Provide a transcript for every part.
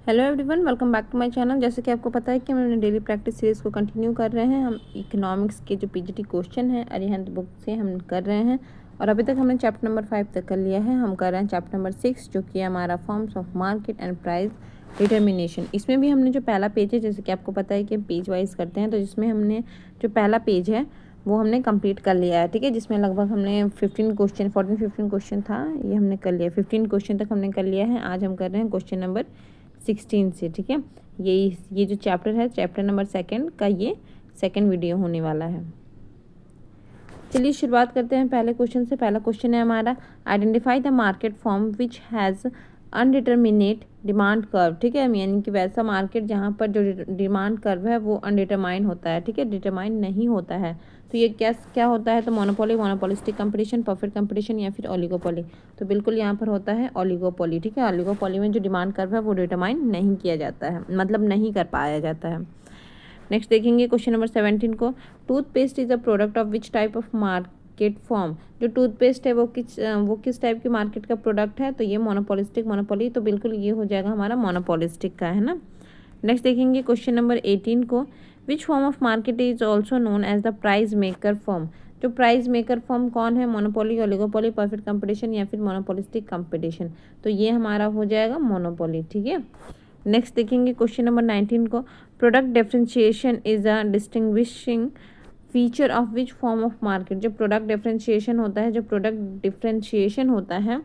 Hello everyone, welcome back to my channel. जैसे कि आपको पता है कि हम अपने डेली प्रैक्टिस सीरीज़ को कंटिन्यू कर रहे हैं। हम इकोनॉमिक्स के जो पीजीटी क्वेश्चन है अरिहंत बुक से हम कर रहे हैं और अभी तक हमने चैप्टर नंबर 5 तक कर लिया है। हम कर रहे हैं चैप्टर नंबर 6 जो कि हमारा forms of market and price determination. इसमें भी हमने जो पहला पेज है, जैसे कि आपको पता है कि हम पेज वाइज करते हैं, तो जिसमें हमने जो पहला पेज है वो हमने कंप्लीट कर लिया है। ठीक है, जिसमें लगभग हमने 14-15 क्वेश्चन था, ये हमने कर लिया। 15 क्वेश्चन तक हमने कर लिया है। आज हम कर रहे हैं क्वेश्चन नंबर 16 से। ठीक है, ये जो चैप्टर है, चैप्टर नंबर 2 का ये सेकंड वीडियो होने वाला है। चलिए शुरुआत करते हैं पहले क्वेश्चन से। पहला क्वेश्चन है हमारा, identify the market form which has undeterminate demand curve. ठीक है, यानी कि वैसा मार्केट जहाँ पर जो डिमांड कर्व है वो अनडिटरमाइन होता है। ठीक है, डिटरमाइन नहीं होता है। तो ये क्या क्या होता है? तो monopoly, monopolistic competition, perfect competition या फिर ओलिगोपोली। तो बिल्कुल यहाँ पर होता है ओलिगोपोली। ठीक है, ओलिगोपोली में जो डिमांड कर्व है वो डिटरमाइन नहीं किया जाता है, मतलब नहीं कर पाया जाता है। नेक्स्ट देखेंगे क्वेश्चन नंबर 17 को, toothpaste is a product of which type of market form. जो टूथपेस्ट है वो किस टाइप की मार्केट का प्रोडक्ट है? तो ये मोनोपोलिस्टिक, मोनोपोली, तो बिल्कुल ये हो जाएगा हमारा मोनोपोलिस्टिक का, है ना। नेक्स्ट देखेंगे क्वेश्चन नंबर 18 को, which form of market is also known as the price maker form. जो प्राइस मेकर फॉर्म कौन है? मोनोपोली, ओलिगोपोली, परफेक्ट कंपटीशन या फिर मोनोपोलिस्टिक कंपटीशन। तो ये हमारा हो जाएगा मोनोपोली। ठीक है, नेक्स्ट देखेंगे क्वेश्चन नंबर 19 को, product differentiation is a distinguishing feature of which form of market. जो प्रोडक्ट डिफरेंशिएशन होता है, जो प्रोडक्ट डिफरेंशिएशन होता है,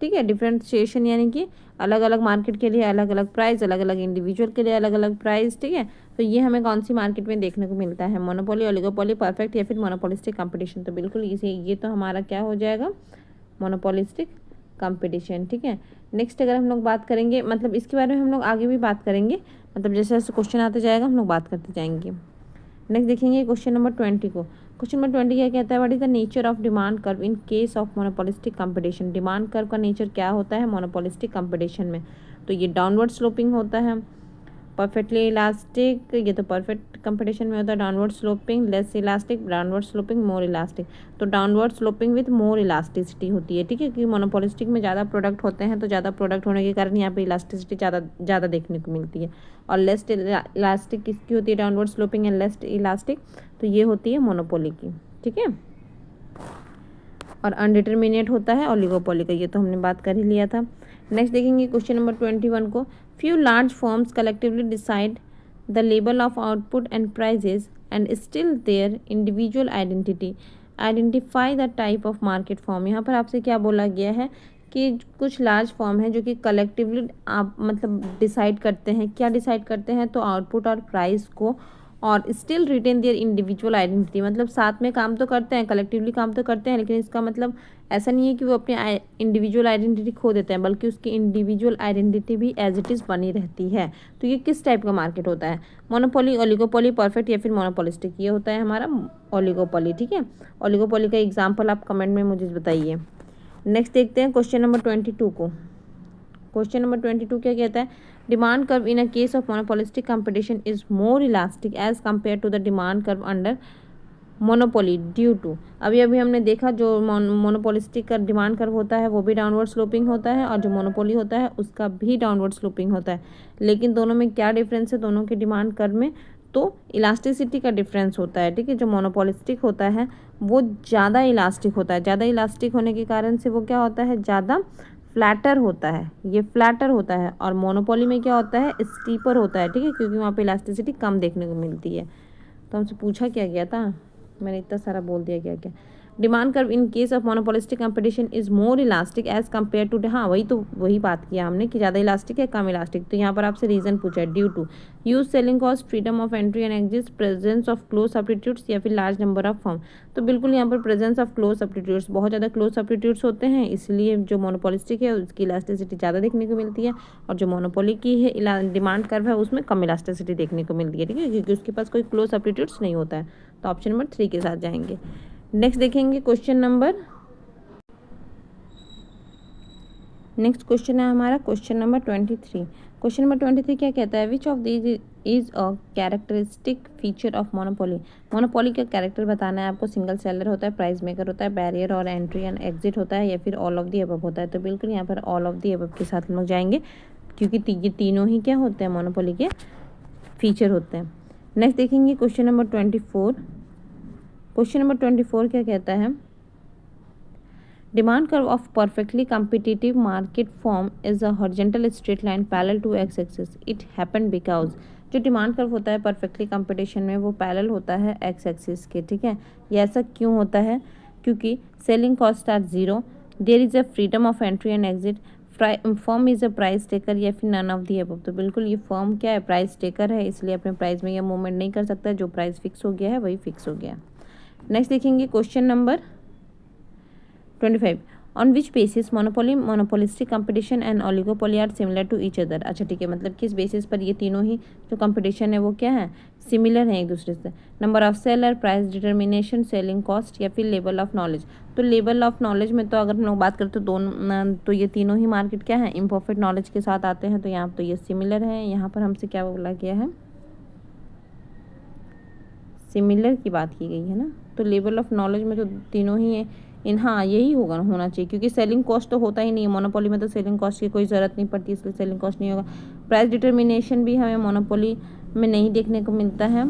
ठीक है, डिफरेंशिएशन यानी कि अलग अलग मार्केट के लिए अलग अलग प्राइस, अलग अलग इंडिविजुअल के लिए अलग अलग प्राइस। ठीक है, तो ये हमें कौन सी मार्केट में देखने को मिलता है? मोनोपोली, ओलिगोपोली, परफेक्ट या फिर मोनोपोलिस्टिक कंपटीशन। तो बिल्कुल इसे ये तो हमारा क्या हो जाएगा? Monopolistic competition. ठीक है, नेक्स्ट अगर हम लोग बात करेंगे, मतलब इसके बारे में हम लोग आगे भी बात करेंगे, मतलब जैसे जैसे क्वेश्चन आते जाएगा हम लोग बात करते जाएंगे। नेक्स्ट देखेंगे क्वेश्चन नंबर 20 को। क्वेश्चन नंबर 20 क्या कहता है? What is the nature of demand curve in case of monopolistic competition. Demand curve का नेचर क्या होता है मोनोपोलिस्टिक कंपटीशन में? तो ये डाउनवर्ड स्लोपिंग होता है, परफेक्टली इलास्टिक, ये तो परफेक्ट कंपटीशन में होता है, downward sloping, less elastic, downward sloping, more elastic. तो downward sloping with more elasticity होती है। ठीक है, क्योंकि मोनोपोलिस्टिक में ज़्यादा प्रोडक्ट होते हैं, तो ज़्यादा प्रोडक्ट होने के कारण यहाँ पे इलास्टिसिटी ज़्यादा देखने को मिलती है। और लेस इलास्टिक किसकी होती है? Downward sloping and less elastic, तो ये होती है मोनोपोली की। ठीक है, और अनडिटरमिनेट होता है ओलिगोपोली का, ये तो हमने बात कर ही लिया था। नेक्स्ट देखेंगे क्वेश्चन नंबर 21 को, few large firms collectively decide the level of output and prices and still their individual identity, identify the type of market form. यहाँ पर आपसे क्या बोला गया है कि कुछ लार्ज फॉर्म है जो कि कलेक्टिवली आप मतलब डिसाइड करते हैं। क्या डिसाइड करते हैं? तो आउटपुट और प्राइस को, और still retain their individual identity, मतलब साथ में काम तो करते हैं, कलेक्टिवली काम तो करते हैं, लेकिन इसका मतलब ऐसा नहीं है कि वो अपनी इंडिविजुअल आइडेंटिटी खो देते हैं, बल्कि उसकी इंडिविजुअल आइडेंटिटी भी एज इट इज़ बनी रहती है। तो ये किस टाइप का मार्केट होता है? मोनोपोली, ओलिगोपोली, परफेक्ट या फिर मोनोपोलिस्टिक। ये होता है हमारा ओलिगोपोली। ठीक है, ओलिगोपोली का एग्जाम्पल आप कमेंट में मुझे बताइए। नेक्स्ट देखते हैं क्वेश्चन नंबर 22 को। क्वेश्चन नंबर 22 क्या कहता है? Demand curve in a case of monopolistic competition is more elastic as compare to the demand curve under monopoly due to. अभी अभी हमने देखा जो मोनोपोलिस्टिक का डिमांड कर्व होता है वो भी डाउनवर्ड स्लोपिंग होता है, और जो मोनोपोली होता है उसका भी डाउनवर्ड स्लोपिंग होता है। लेकिन दोनों में क्या डिफरेंस है? दोनों के डिमांड कर्व में तो इलास्टिसिटी का डिफरेंस होता है। ठीक है, जो मोनोपोलिस्टिक होता है वो ज़्यादा इलास्टिक होता है। ज़्यादा इलास्टिक होने के कारण से वो क्या होता है? ज़्यादा फ्लैटर होता है, ये फ्लैटर होता है। और मोनोपोली में क्या होता है? स्टीपर होता है। ठीक है, क्योंकि वहाँ पे इलास्टिसिटी कम देखने को मिलती है। तो हमसे पूछा क्या गया था, मैंने इतना सारा बोल दिया क्या क्या। Demand curve in case of monopolistic competition is more elastic as compare to, हाँ वही बात किया हमने कि ज़्यादा इलास्टिक है कम इलास्टिक। तो यहाँ पर आपसे रीज़न पूछा है, due to use, selling cost, freedom of entry and exit, presence of close substitutes या फिर लार्ज नंबर ऑफ फर्म। तो बिल्कुल यहाँ पर प्रेजेंस ऑफ क्लोज सब्स्टिट्यूट्स, बहुत ज़्यादा क्लोज सब्स्टिट्यूट्स होते हैं, इसलिए जो मोनोपोलिस्टिक है उसकी इलास्टिसिटी ज़्यादा देखने को मिलती है, और जो मोनोपोली की है डिमांड कर्व है उसमें कम इलास्टिसिटी देखने को मिलती है। ठीक है, क्योंकि उसके पास कोई क्लोज सब्स्टिट्यूट्स नहीं होता है। तो ऑप्शन नंबर 3 के साथ जाएंगे। नेक्स्ट देखेंगे नेक्स्ट क्वेश्चन है हमारा क्वेश्चन नंबर 23। क्वेश्चन नंबर 23 क्या कहता है? Which of these is a characteristic feature of monopoly. Monopoly का कैरेक्टर बताना है आपको। सिंगल सेलर होता है, प्राइस मेकर होता है, बैरियर और एंट्री एंड एग्जिट होता है, या फिर ऑल ऑफ दी अबव होता है। तो बिल्कुल यहाँ पर ऑल ऑफ दी अबव के साथ हम लोग जाएंगे। क्योंकि ये तीनों ही क्या होते हैं, मोनोपोली के फीचर होते हैं। नेक्स्ट देखेंगे क्वेश्चन नंबर 24। क्वेश्चन नंबर 24 क्या कहता है, demand curve of perfectly competitive market form is a horizontal straight line parallel to X axis. It happened because, जो डिमांड कर्व होता है परफेक्टली कंपटीशन में वो पैरेलल होता है एक्स एक्सिस के, ठीक है। ये ऐसा क्यों होता है, क्योंकि selling cost are zero, there is a freedom of entry and exit, firm is a price taker, या फिर नन ऑफ दी अबव। तो बिल्कुल ये फर्म क्या है, प्राइस टेकर है, इसलिए अपने प्राइस में यह मूवमेंट नहीं कर सकता, जो प्राइस फिक्स हो गया है वही फिक्स हो गया। नेक्स्ट देखेंगे question number 25, on which basis monopoly, monopolistic competition and oligopoly are similar to each other. अच्छा ठीक है, मतलब किस बेसिस पर ये तीनों ही जो कंपटीशन है वो क्या है, सिमिलर है एक दूसरे से। Number of seller, price determination, selling cost, या फिर लेवल ऑफ नॉलेज। तो लेवल ऑफ नॉलेज में तो अगर हम लोग बात करें तो दोनों, तो ये तीनों ही मार्केट क्या है, इम्परफेक्ट नॉलेज के साथ आते हैं, तो यहाँ पर तो ये सिमिलर है। यहाँ पर हमसे क्या बोला गया है, सिमिलर की बात की गई है ना, तो लेवल ऑफ नॉलेज में तो तीनों ही है हाँ यही होना चाहिए, क्योंकि सेलिंग कॉस्ट तो होता ही नहीं है मोनोपोली में, तो सेलिंग कॉस्ट की कोई ज़रूरत नहीं पड़ती, इसलिए सेलिंग कॉस्ट नहीं होगा। प्राइस डिटर्मिनेशन भी हमें मोनोपोली में नहीं देखने को मिलता है।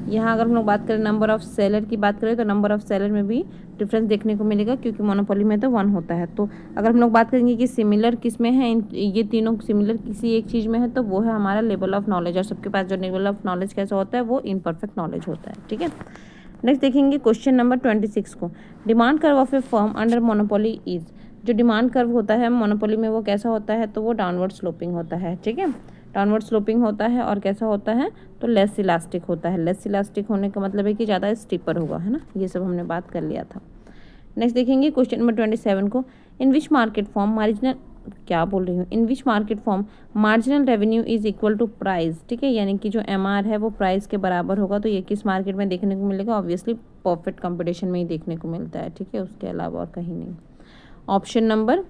यहाँ अगर हम लोग बात करें नंबर ऑफ़ सेलर की बात करें तो नंबर ऑफ़ सेलर में भी डिफरेंस देखने को मिलेगा, क्योंकि मोनोपोली में तो 1 होता है। तो अगर हम लोग बात करेंगे कि सिमिलर किस में है, ये तीनों सिमिलर किसी एक चीज़ में है, तो वो है हमारा लेवल ऑफ नॉलेज, और सबके पास जो लेवल ऑफ नॉलेज कैसा होता है वो इम्परफेक्ट नॉलेज होता है, ठीक है। नेक्स्ट देखेंगे क्वेश्चन नंबर 26 को, demand curve of A firm under monopoly is. जो डिमांड कर्व होता है मोनोपोली में वो कैसा होता है, तो वो डाउनवर्ड स्लोपिंग होता है, ठीक है। डाउनवर्ड स्लोपिंग होता है, और कैसा होता है, तो लेस इलास्टिक होता है। लेस इलास्टिक होने का मतलब है कि ज़्यादा स्टीपर होगा, है ना, ये सब हमने बात कर लिया था। नेक्स्ट देखेंगे क्वेश्चन नंबर 27 को, in which market form marginal, क्या बोल रही हूँ, in which market form marginal revenue is equal to price, ठीक है, यानी कि जो MR है वो प्राइस के बराबर होगा। तो ये किस मार्केट में देखने को मिलेगा, ऑब्वियसली परफेक्ट कंपटीशन में ही देखने को मिलता है, ठीक है, उसके अलावा और कहीं नहीं। ऑप्शन नंबर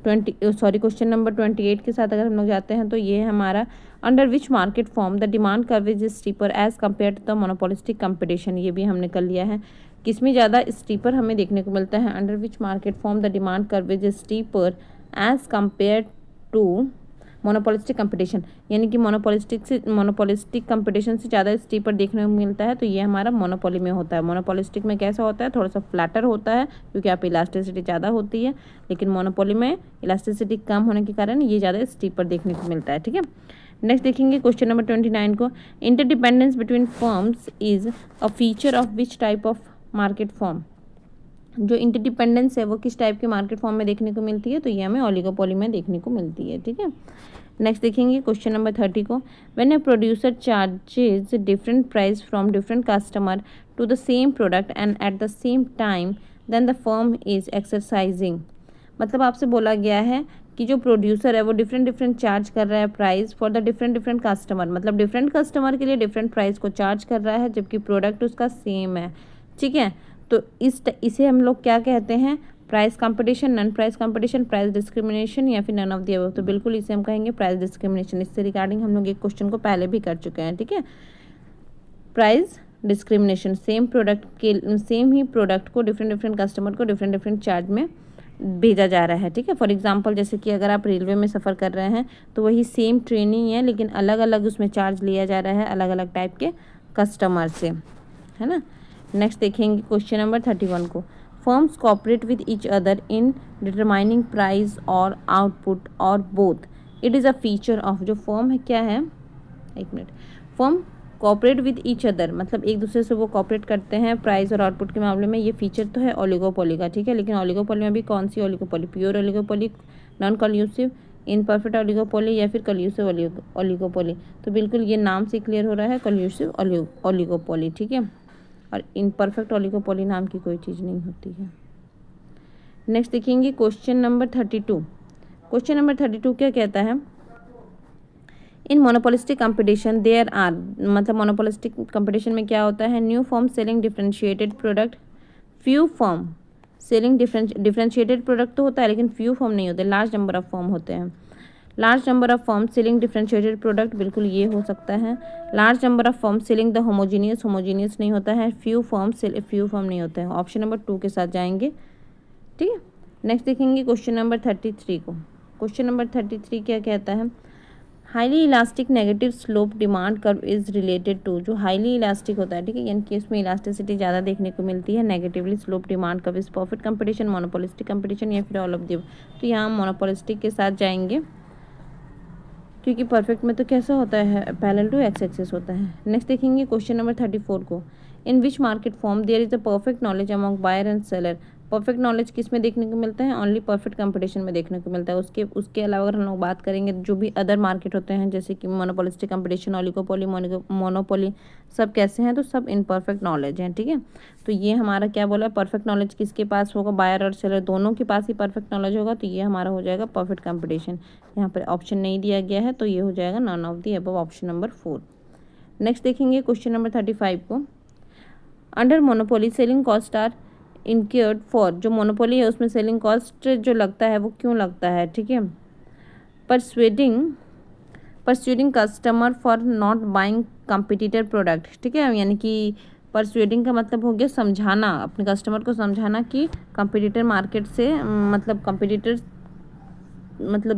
क्वेश्चन नंबर 28 के साथ अगर हम लोग जाते हैं तो ये है हमारा, under which market form the demand curve is steeper as compare to the monopolistic competition. ये भी हमने कर लिया है, किसमें ज़्यादा स्टीपर हमें देखने को मिलता है, under which market form the demand curve is steeper as compare to monopolistic competition, यानी कि मोनोपोलिस्टिक कंपटीशन से ज़्यादा स्टीपर देखने को मिलता है, तो ये हमारा मोनोपोली में होता है। मोनोपोलिस्टिक में कैसा होता है, थोड़ा सा फ्लैटर होता है, क्योंकि यहाँ पे इलास्टिसिटी ज़्यादा होती है, लेकिन मोनोपोली में इलास्टिसिटी कम होने के कारण ये ज़्यादा स्टीपर देखने को मिलता है, ठीक है। नेक्स्ट देखेंगे क्वेश्चन नंबर 29 को, interdependence between firms is a feature of which type of market form. जो इंटरडिपेंडेंस है वो किस टाइप के मार्केट फॉर्म में देखने को मिलती है, तो ये हमें ओलिगोपोली में देखने को मिलती है, ठीक है। नेक्स्ट देखेंगे क्वेश्चन नंबर 30 को, when a producer charges different price from different customer to the same product and at the same time then the firm is exercising. मतलब आपसे बोला गया है कि जो प्रोड्यूसर है वो डिफरेंट चार्ज कर रहा है price for the different customer, मतलब डिफरेंट कस्टमर के लिए डिफरेंट प्राइस को चार्ज कर रहा है, जबकि प्रोडक्ट उसका सेम है, ठीक है। तो इसे हम लोग क्या कहते हैं, price competition, non price competition, price discrimination, या फिर नन ऑफ द अबव। तो बिल्कुल इसे हम कहेंगे प्राइस डिस्क्रिमिनेशन। इससे रिगार्डिंग हम लोग एक क्वेश्चन को पहले भी कर चुके हैं, ठीक है। प्राइस डिस्क्रिमिनेशन, सेम ही प्रोडक्ट को डिफरेंट कस्टमर को डिफरेंट चार्ज में भेजा जा रहा है, ठीक है। फॉर एग्जांपल जैसे कि अगर आप रेलवे में सफ़र कर रहे हैं तो वही सेम ट्रेन ही है, लेकिन अलग अलग उसमें चार्ज लिया जा रहा है अलग अलग टाइप के कस्टमर से, है ना। नेक्स्ट देखेंगे क्वेश्चन नंबर 31 को, firms cooperate with each other in determining price और आउटपुट और both, it is a feature of. जो फर्म है क्या है, एक minute, firm cooperate with each other, मतलब एक दूसरे से वो कोऑपरेट करते हैं प्राइस और आउटपुट के मामले में, ये फीचर तो है ओलिगोपोली का, ठीक है। लेकिन ओलिगोपोली में भी कौन सी oligopoly, pure oligopoly, non collusive, imperfect oligopoly, या फिर कल्यूसिव ओलिगोपोली। तो बिल्कुल ये नाम से क्लियर हो रहा है कल्यूसिव ओलिगोपोली, ठीक है। और इनपरफेक्ट ओलिगोपोली नाम की कोई चीज़ नहीं होती है। नेक्स्ट देखेंगे क्वेश्चन नंबर 32। क्वेश्चन नंबर 32 क्या कहता है, इन मोनोपोलिस्टिक कंपटीशन देयर आर, मतलब मोनोपोलिस्टिक कंपटीशन में क्या होता है, new form selling differentiated product, few form selling differentiated product तो होता है, लेकिन फ्यू फॉर्म नहीं होते, लार्ज नंबर ऑफ फॉर्म होते हैं। Large number of form selling differentiated product, बिल्कुल ये हो सकता है। Large number of form selling the homogeneous नहीं होता है। फ्यू फॉर्म नहीं होता है। ऑप्शन नंबर 2 के साथ जाएंगे, ठीक है। नेक्स्ट देखेंगे क्वेश्चन नंबर 33 को, क्वेश्चन नंबर 33 क्या कहता है, highly elastic negative slope demand curve is related to. जो हाईली इलास्टिक होता है, ठीक है, यानी कि इसमें इलास्टिसिटी ज़्यादा देखने को मिलती है, negatively slope demand curve is perfect competition, monopolistic competition या फिर ऑल ऑफ द। तो यहाँ मोनोपोलिस्टिक के साथ जाएंगे, क्योंकि परफेक्ट में तो कैसा होता है, पैरेलल टू एक्स एक्सिस होता है। नेक्स्ट देखेंगे क्वेश्चन नंबर 34 को, in which market form there is a perfect knowledge among buyer and seller. Perfect knowledge किस में देखने को मिलता है, ओनली परफेक्ट कंपटीशन में देखने को मिलता है। उसके अलावा अगर हम लोग बात करेंगे जो भी अदर मार्केट होते हैं, जैसे कि मोनोपोलिस्टिक कंपटीशन, ओलिगोपोली, मोनोपोली, सब कैसे हैं, तो सब इनपरफेक्ट नॉलेज हैं, ठीक है। तो ये हमारा क्या बोला, परफेक्ट नॉलेज किसके पास होगा, बायर और सेलर दोनों के पास ही परफेक्ट नॉलेज होगा, तो ये हमारा हो जाएगा परफेक्ट कंपटीशन। यहाँ पर ऑप्शन नहीं दिया गया है, तो ये हो जाएगा none of the above, option number 4। Next देखेंगे क्वेश्चन नंबर 35 को, under monopoly selling cost are incurred for. जो मोनोपोली है उसमें सेलिंग कॉस्ट जो लगता है वो क्यों लगता है, ठीक है, persuading customer for not buying competitor product, ठीक है, यानी कि परस्यूडिंग का मतलब हो गया समझाना, अपने कस्टमर को समझाना कि कंपिटिटर मार्केट से मतलब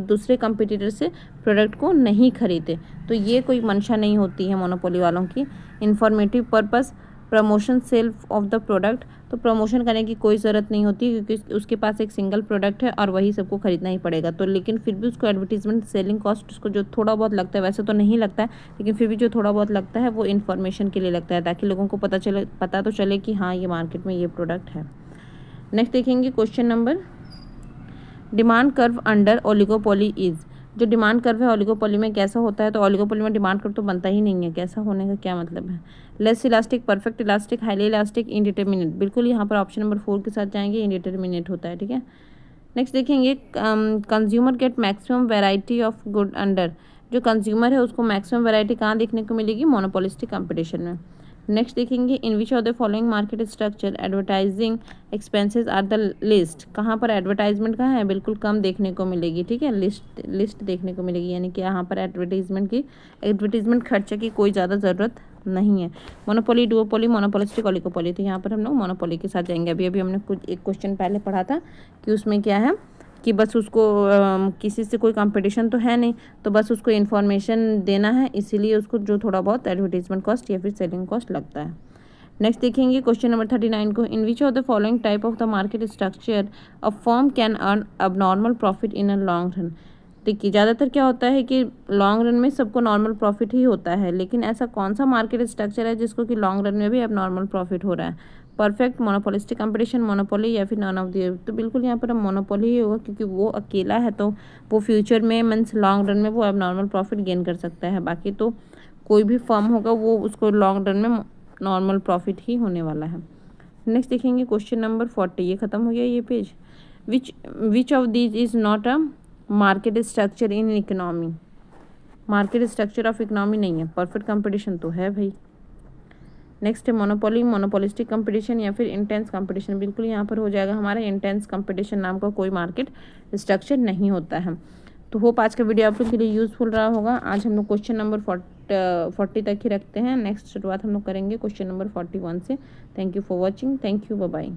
दूसरे कंपिटिटर से प्रोडक्ट को नहीं खरीदे। तो ये कोई मंशा नहीं होती है मोनोपोली वालों की। Informative purpose, promotion sale of the product, तो प्रमोशन करने की कोई ज़रूरत नहीं होती, क्योंकि उसके पास एक सिंगल प्रोडक्ट है और वही सबको खरीदना ही पड़ेगा। तो लेकिन फिर भी उसको एडवर्टीजमेंट सेलिंग कॉस्ट उसको जो थोड़ा बहुत लगता है, वैसे तो नहीं लगता है, लेकिन फिर भी जो थोड़ा बहुत लगता है वो इन्फॉर्मेशन के लिए लगता है, ताकि लोगों को पता तो चले कि हाँ ये मार्केट में ये प्रोडक्ट है। नेक्स्ट देखेंगे question number, demand curve under oligopoly is. जो डिमांड कर्व है ओलिगोपोली में कैसा होता है, तो ओलिगोपोली में डिमांड कर्व तो बनता ही नहीं है, कैसा होने का क्या मतलब है, less elastic, perfect elastic, highly elastic, indeterminate. बिल्कुल यहाँ पर ऑप्शन नंबर 4 के साथ जाएंगे, इनडिटर्मिनेट होता है, ठीक है। नेक्स्ट देखेंगे, consumer get maximum variety of good under. जो कंज्यूमर है उसको मैक्सिमम वेराइटी कहाँ देखने को मिलेगी, मोनोपोलिस्टिक कंपटीशन में। नेक्स्ट देखेंगे, in which of the following market structure advertising expenses are the least. कहाँ पर एडवर्टाइजमेंट कहाँ है, बिल्कुल कम देखने को मिलेगी, ठीक है, लिस्ट देखने को मिलेगी, यानी कि यहाँ पर एडवर्टीजमेंट खर्चे की कोई ज़्यादा ज़रूरत नहीं है। मोनोपोली, डुओपोली, मोनोपोलिस्टिक, ओलिगोपोली, तो यहाँ पर हम लोग मोनोपोली के साथ जाएंगे। अभी हमने एक क्वेश्चन पहले पढ़ा था कि उसमें क्या है कि बस उसको किसी से कोई कंपटीशन तो है नहीं, तो बस उसको इन्फॉर्मेशन देना है, इसीलिए उसको जो थोड़ा बहुत एडवर्टीजमेंट कॉस्ट या फिर सेलिंग कॉस्ट लगता है। नेक्स्ट देखेंगे क्वेश्चन नंबर 39 को, in which of the following type of the market structure a firm can earn abnormal profit in a long run. देखिए ज़्यादातर क्या होता है कि लॉन्ग रन में सबको नॉर्मल प्रॉफिट ही होता है, लेकिन ऐसा कौन सा मार्केट स्ट्रक्चर है जिसको कि लॉन्ग रन में भी अब नॉर्मल प्रॉफिट हो रहा है, परफेक्ट, मोनोपोलिस्टिक कंपटीशन, मोनोपोली या फिर नॉन ऑफ द। तो बिल्कुल यहाँ पर मोनोपोली ही होगा, क्योंकि वो अकेला है, तो वो फ्यूचर में मीन्स लॉन्ग रन में वो अब नॉर्मल प्रॉफिट गेन कर सकता है। बाकी तो कोई भी फर्म होगा वो उसको लॉन्ग रन में नॉर्मल प्रॉफिट ही होने वाला है। नेक्स्ट देखेंगे क्वेश्चन नंबर 40, ये खत्म हो गया ये page. Which of these is not a market structure in economy. Market structure of economy नहीं है, परफेक्ट कंपटीशन तो है भाई। नेक्स्ट है मोनोपोली, मोनोपोलिस्टिक कंपटीशन या फिर इंटेंस कंपटीशन। बिल्कुल यहाँ पर हो जाएगा हमारा इंटेंस कंपटीशन नाम का कोई मार्केट स्ट्रक्चर नहीं होता है। तो होप आज का वीडियो आप लोग के लिए यूज़फुल रहा होगा। आज हम लोग क्वेश्चन नंबर 40 तक ही रखते हैं। नेक्स्ट शुरुआत हम लोग करेंगे क्वेश्चन नंबर 41 से। Thank you for watching, thank you, bye bye.